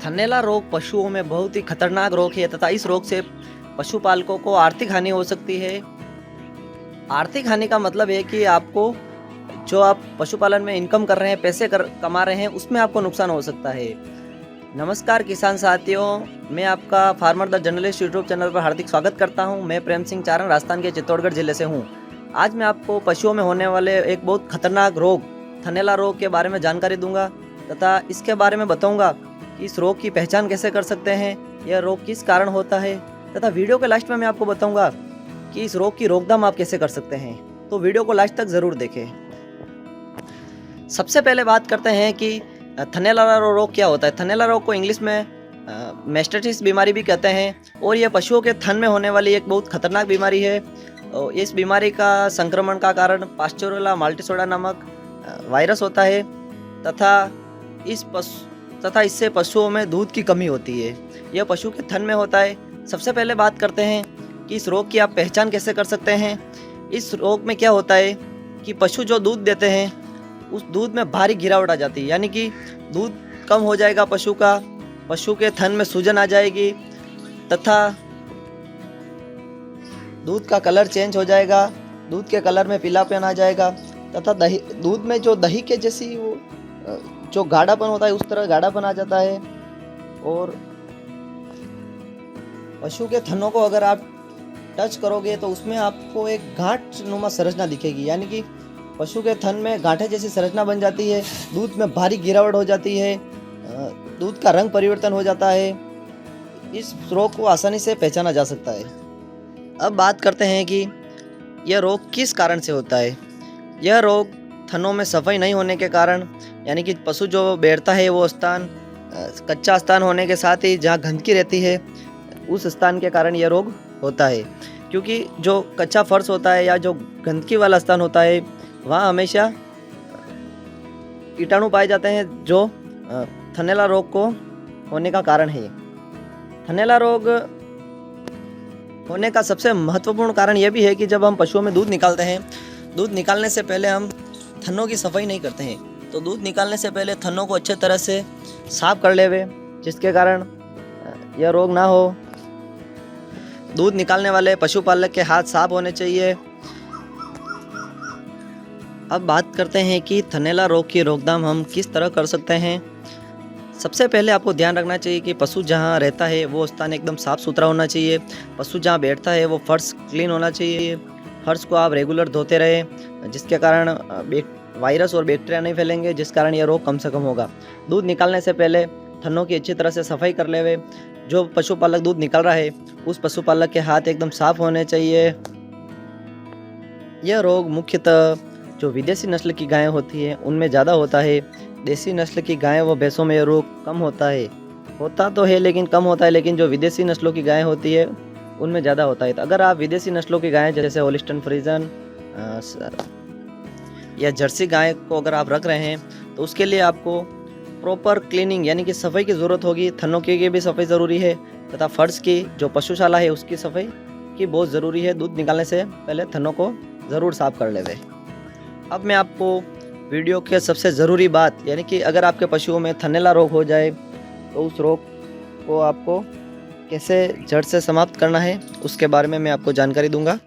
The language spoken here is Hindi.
थनैला रोग पशुओं में बहुत ही खतरनाक रोग है तथा इस रोग से पशुपालकों को आर्थिक हानि हो सकती है। आर्थिक हानि का मतलब है कि आपको जो आप पशुपालन में इनकम कर रहे हैं, पैसे कमा रहे हैं, उसमें आपको नुकसान हो सकता है। नमस्कार किसान साथियों, मैं आपका farmer the journalist YouTube channel पर हार्दिक स्वागत करता हूं। मैं प्रेम सिंह चारण राजस्थान के चित्तौड़गढ़ जिले से हूं। आज मैं आपको पशुओं में होने वाले एक बहुत खतरनाक रोग थनैला रोग के बारे में जानकारी दूंगा तथा इसके बारे में बताऊंगा कि इस रोग की पहचान कैसे कर सकते हैं, यह रोग किस कारण होता है तथा वीडियो के लास्ट में मैं आपको बताऊंगा कि इस रोग की रोकथाम आप कैसे कर सकते हैं। तो वीडियो को लास्ट तक ज़रूर देखें। सबसे पहले बात करते हैं कि थनैला रोग क्या होता है। थनैला रोग को इंग्लिश में मैस्टाइटिस बीमारी भी कहते हैं और यह पशुओं के थन में होने वाली एक बहुत खतरनाक बीमारी है। इस बीमारी का संक्रमण का कारण पास्चुरेला माल्टिसोडा नामक वायरस होता है तथा इससे पशुओं में दूध की कमी होती है। यह पशु के थन में होता है। सबसे पहले बात करते हैं कि इस रोग की आप पहचान कैसे कर सकते हैं। इस रोग में क्या होता है कि पशु जो दूध देते हैं उस दूध में भारी गिरावट आ जाती है, यानी कि दूध कम हो जाएगा पशु के थन में सूजन आ जाएगी तथा दूध का कलर चेंज हो जाएगा, दूध के कलर में पीलापन आ जाएगा तथा दूध में जो दही के जैसी वो जो गाढ़ापन होता है उस तरह गाढ़ापन आ जाता है। और पशु के थनों को अगर आप टच करोगे तो उसमें आपको एक गांठ नुमा संरचना दिखेगी, यानी कि पशु के थन में गांठे जैसी संरचना बन जाती है। दूध में भारी गिरावट हो जाती है, दूध का रंग परिवर्तन हो जाता है। इस रोग को आसानी से पहचाना जा सकता है। अब बात करते हैं कि यह रोग किस कारण से होता है। यह रोग थनों में सफाई नहीं होने के कारण, यानी कि पशु जो बैठता है वो स्थान कच्चा स्थान होने के साथ ही जहाँ गंदगी रहती है उस स्थान के कारण यह रोग होता है। क्योंकि जो कच्चा फर्श होता है या जो गंदगी वाला स्थान होता है वहाँ हमेशा कीटाणु पाए जाते हैं जो थनैला रोग को होने का कारण है। थनैला रोग होने का सबसे महत्वपूर्ण कारण यह भी है कि जब हम पशुओं में दूध निकालते हैं, दूध निकालने से पहले हम थनों की सफाई नहीं करते हैं। तो दूध निकालने से पहले थनों को अच्छे तरह से साफ कर लेवे, जिसके कारण यह रोग ना हो। दूध निकालने वाले पशुपालक के हाथ साफ होने चाहिए। अब बात करते हैं कि थनैला रोग की रोकथाम हम किस तरह कर सकते हैं। सबसे पहले आपको ध्यान रखना चाहिए कि पशु जहां रहता है वो स्थान एकदम साफ सुथरा होना चाहिए। पशु जहां बैठता है वो फर्श क्लीन होना चाहिए। फर्श को आप रेगुलर धोते रहें, जिसके कारण वायरस और बैक्टीरिया नहीं फैलेंगे, जिस कारण यह रोग कम से कम होगा। दूध निकालने से पहले थनों की अच्छी तरह से सफाई कर लेवे। जो पशुपालक दूध निकाल रहा है उस पशुपालक के हाथ एकदम साफ होने चाहिए। यह रोग मुख्यतः जो विदेशी नस्ल की गायें होती है उनमें ज़्यादा होता है। देसी नस्ल की गायें व भैंसों में यह रोग कम होता है। होता तो है लेकिन कम होता है, लेकिन जो विदेशी नस्लों की गायें होती है उनमें ज़्यादा होता है। तो अगर आप विदेशी नस्लों की गायें जैसे होलिस्टन फ्रीजन या जर्सी गाय को अगर आप रख रहे हैं तो उसके लिए आपको प्रॉपर क्लीनिंग यानी कि सफाई की ज़रूरत होगी। थनों की भी सफाई ज़रूरी है तथा फर्श की जो पशुशाला है उसकी सफाई की बहुत ज़रूरी है। दूध निकालने से पहले थनों को ज़रूर साफ कर लेवे। अब मैं आपको वीडियो के सबसे ज़रूरी बात, यानी कि अगर आपके पशुओं में थनैला रोग हो जाए तो उस रोग को आपको कैसे जड़ से समाप्त करना है उसके बारे में मैं आपको जानकारी दूंगा।